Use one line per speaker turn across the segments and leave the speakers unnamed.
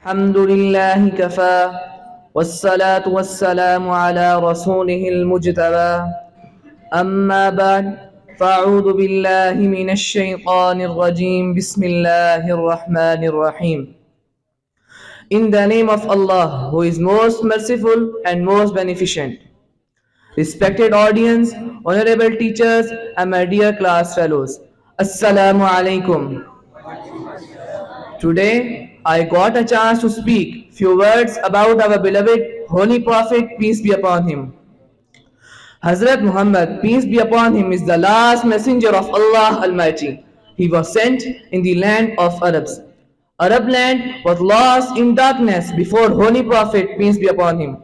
الحمد لله كفى والصلاة والسلام على رسوله المجتبى أما بعد فأعوذ بالله من الشيطان الرجيم بسم الله الرحمن الرحيم. In the name of Allah, who is most merciful and most beneficent. Respected audience, honorable teachers, and my dear class fellows, Assalamu alaikum. Today, I got a chance to speak few words about our beloved Holy Prophet, peace be upon him. Hazrat Muhammad, peace be upon him, is the last messenger of Allah Almighty. He was sent in the land of Arabs. Arab land was lost in darkness before Holy Prophet, peace be upon him.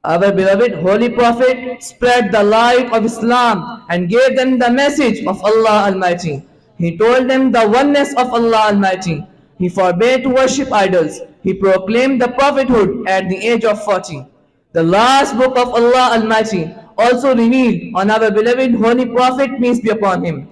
Our beloved Holy Prophet spread the light of Islam and gave them the message of Allah Almighty. He told them the oneness of Allah Almighty. He forbade to worship idols. He proclaimed the prophethood at the age of 40. The last book of Allah Almighty also revealed on our beloved Holy Prophet, peace be upon him.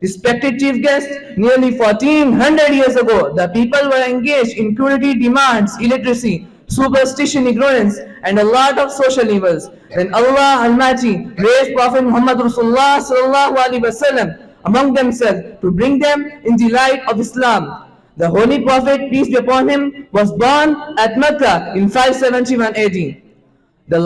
Respected chief guests, nearly 1400 years ago, the people were engaged in cruelty, demands, illiteracy, superstition, ignorance, and a lot of social evils. Then Allah Almighty raised Prophet Muhammad Rasulullah sallallahu alaihi wasallam among themselves to bring them in the light of Islam. The Holy Prophet, peace be upon him, was born at Mecca in 571 AD. The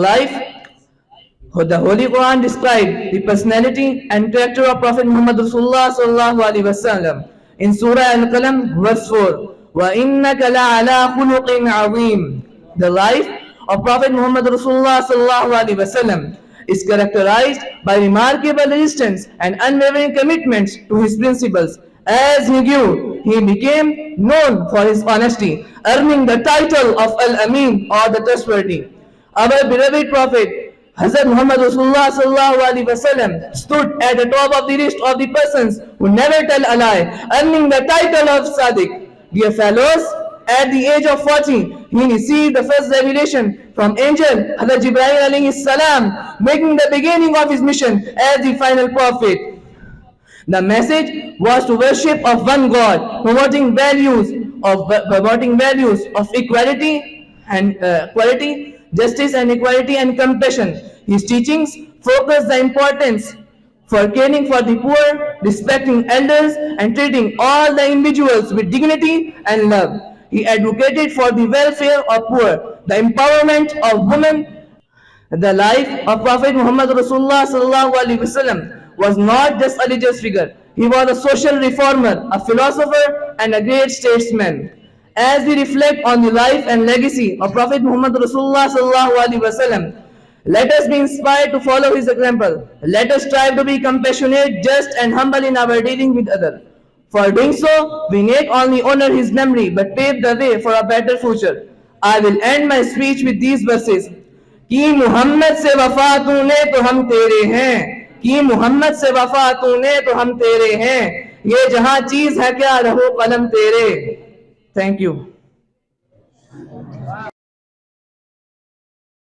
Holy Quran described the personality and character of Prophet Muhammad Rasulullah sallallahu alaihi wasallam in Surah Al-Qalam, verse 4. وَإِنَّكَ لَعَلَى خُلُقٍ عَظِيمٍ. The life of Prophet Muhammad Rasulullah sallallahu alaihi wasallam is characterized by remarkable resistance and unwavering commitments to his principles. As he grew, he became known for his honesty, earning the title of Al-Amin, or the trustworthy. Our beloved Prophet, Hazrat Muhammad Rasulullah sallallahu alaihi wasallam, stood at the top of the list of the persons who never tell a lie, earning the title of Sadiq. Dear fellows, at the age of 40, he received the first revelation from angel Hazrat Jibreel alayhi salam, making the beginning of his mission as the final prophet. The message was to worship of one God, promoting values of equality and equality, justice and equality and compassion. His teachings focused the importance for caring for the poor, respecting elders, and treating all the individuals with dignity and love. He advocated for the welfare of poor, the empowerment of women. The life of Prophet Muhammad Rasulullah sallallahu alaihi wasallam was not just a religious figure. He was a social reformer, a philosopher, and a great statesman. As we reflect on the life and legacy of Prophet Muhammad Rasulullah sallallahu alaihi wasallam, let us be inspired to follow his example. Let us strive to be compassionate, just, and humble in our dealing with others. For doing so, we not only honor his memory, but pave the way for a better future. I will end my speech with these verses. कि मुहम्मद से वफा तूने तो हम तेरे हैं, कि मुहम्मद से वफा तूने तो हम तेरे हैं, ये जहां चीज है क्या रहो कलम तेरे. Thank you.